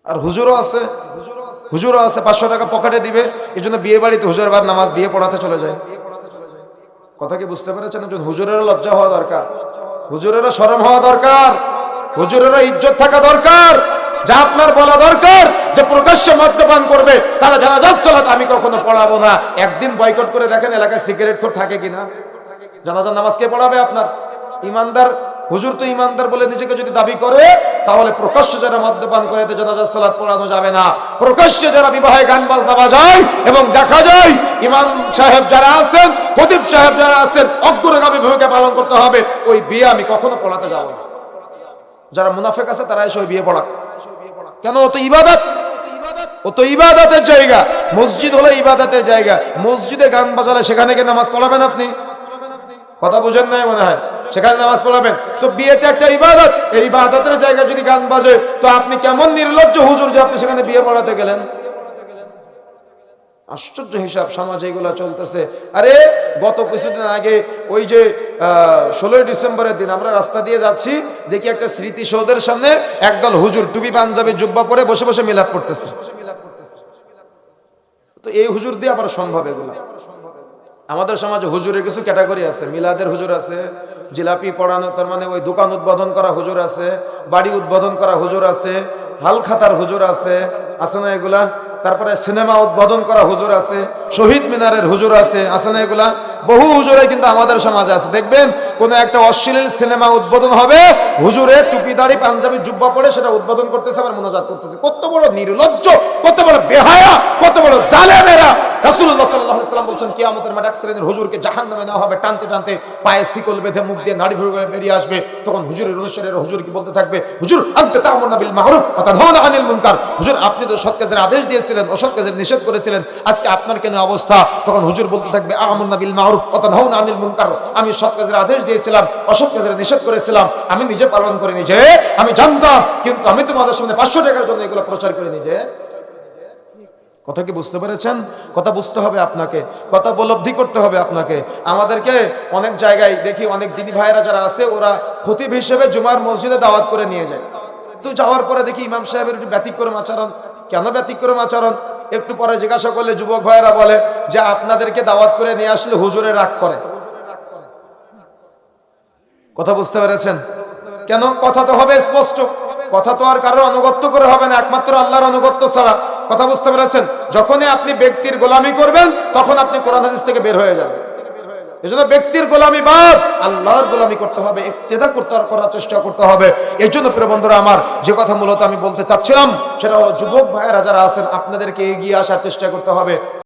আর হুজুরও আছে, 500 টাকা পকেটে দিবে, এই জন্য বিয়ে বাড়িতে হুজুর বার নামাজ বিয়ে পড়াতে চলে যায়। কথা কি বুঝতে পেরেছেন? একজন হুজুরেরও লজ্জা হওয়া দরকার, হুজুরেরও শরম হওয়া দরকার, হুজুরেরও ইজ্জত থাকা দরকার। যা আপনার বলা দরকার যে প্রকাশ্যে মদ্যপান করবে তারা জানাজার সালাত আমি কখনো পড়াবো না। একদিন বয়কট করে দেখেন এলাকায় সিগারেট খোর থাকে কিনা। জানাজার নামাজ কে পড়াবে আপনার? ইমানদার হুজুর তো ইমানদার বলে নিজেকে যদি দাবি করে, তাহলে প্রকাশ্যে যারা মদ্যপান করে জানাজার সালাত পড়ানো যাবে না। প্রকাশ্যে যারা বিবাহে গান বাজনা বাজায় এবং দেখা যায় ইমাম সাহেব যারা আছেন, খতিব সাহেব যারা আছেন, অগ্রগামী ভূমিকা পালন করতে হবে। ওই বিয়ে আমি কখনো পড়াতে যাব না। যারা মুনাফিক আছে তারা এসে ওই বিয়ে পড়াক কেন? ও তো ইবাদত, ও তো ইবাদতের জায়গা। মসজিদ হলো ইবাদতের জায়গা। মসজিদে গান বাজালে সেখানে গিয়ে নামাজ পড়াবেন আপনি? কথা বুঝেন নাই মনে হয়। সেখানে নামাজ পড়াবেন তো? বিয়েটা একটা ইবাদত, এই ইবাদতের জায়গা যদি গান বাজে তো আপনি কেমন নির্লজ্জ হুজুর যে আপনি সেখানে বিয়ে পড়াতে গেলেন। আশ্চর্য হিসাব সমাজে এগুলা চলতেছে। আরে গত কিছুদিন আগে ওই যে 16 ডিসেম্বরের দিন আমরা রাস্তা দিয়ে যাচ্ছি, দেখি একটা স্মৃতিসৌধের সামনে একদল হুজুর টুপি পাঞ্জাবি জুব্বা পরে বসে বসে মিলাদ পড়তেছে। তো এই হুজুর দিয়ে আবার সম্ভব এগুলা? আমাদের সমাজে হুজুরের কিছু ক্যাটাগরি আছে। মিলাদের হুজুর আছে, জিলাপি পড়ানো তার মানে ওই দোকান উদ্বোধন করা হুজুর আছে, বাড়ি উদ্বোধন করা হুজুর আছে, হালখাতার হুজুর আছে, আছে না এগুলা? তারপরে সিনেমা উদ্বোধন করা হুজুর আছে, শহীদ মিনারের হুজুর আছে, আছে না এগুলা? বহু হুজুরে কিন্তু আমাদের সমাজে আছে। দেখবেন কোন একটা অশ্লীল সিনেমা উদ্বোধন হবে, হুজুরে টুপি দাড়ি পাঞ্জাবি জুব্বা পরে সেটা উদ্বোধন করতেছে, আবার মোনাজাত করতেছে। কত বড় নির্লজ্জ, কত বড় বেহায়া, কত বড় জালেমেরা! রাসূলুল্লাহ সাল্লাল্লাহু আলাইহি ওয়াসাল্লাম বলেন কিয়ামতের মাঠে এক শ্রেণীর হুজুরকে জাহান্নামে নেওয়া হবে, টানতে টানতে পায়ে শিকল বেঁধে মুখ দিয়ে নাড়ি ভুড়ি করে বেরিয়ে আসবে। তখন হুজুরের অনুসারীরা হুজুর কি বলতে থাকবে? হুজুর আনতা তা'মুরুনা বিল মা'রুফ ওয়া তানহাউনা আনিল মুনকার। হুজুর আপনি তো সৎ কাজের আদেশ দিয়েছিলেন, অসৎ কাজের নিষেধ করেছিলেন, আজকে আপনার কেন অবস্থা? তখন হুজুর বলতে থাকবে আমুরনা বিল মা'রুফ ওয়া তানহাউনা আনিল মুনকার। আমি সৎ কাজের আদেশ দিয়েছিলাম, অসৎ কাজের নিষেধ করেছিলাম, আমি নিজে পালন করিনি। যে আমি জানতাম, কিন্তু আমি তোমাদের সামনে 500 টাকার জন্য এগুলো প্রচার করিনি। যে কথা কি বুঝতে পেরেছেন? কথা বুঝতে হবে আপনাকে, কথা উপলব্ধি করতে হবে আপনাকে। আমাদেরকে অনেক জায়গায় দেখি অনেক দিদি ভাইয়েরা যারা আছে ওরা খতিব হিসেবে জুমার মসজিদে দাওয়াত করে নিয়ে যায়। তো যাওয়ার পরে দেখি ইমাম সাহেবের একটু ব্যতিক্রম আচরণ। কেন ব্যতিক্রম আচরণ? একটু পরে জিজ্ঞাসা করলে যুবক ভাইয়েরা বলে যে আপনাদেরকে দাওয়াত করে নিয়ে আসলে হুজুরে রাগ করে। কথা বুঝতে পেরেছেন? কেন? কথা তো হবে স্পষ্ট, কথা তো আর কারোর আনুগত্য করে হবে না, একমাত্র আল্লাহর আনুগত্য ছাড়া। কথা বুঝতে পেরেছেন? যখনই আপনি ব্যক্তির গোলামি করবেন তখন আপনি কোরআন হাদিস থেকে বের হয়ে যাবেন। এজন্য ব্যক্তির গোলামি বাদ, আল্লাহর গোলামি করতে হবে, ইক্তেদা করার চেষ্টা করতে হবে। এই জন্য প্রিয় বন্ধুরা আমার, যে কথা মূলত আমি বলতে চাচ্ছিলাম সেটা হলো যুবক ভাইয়েরা যারা আছেন আপনাদেরকে এগিয়ে আসার চেষ্টা করতে হবে।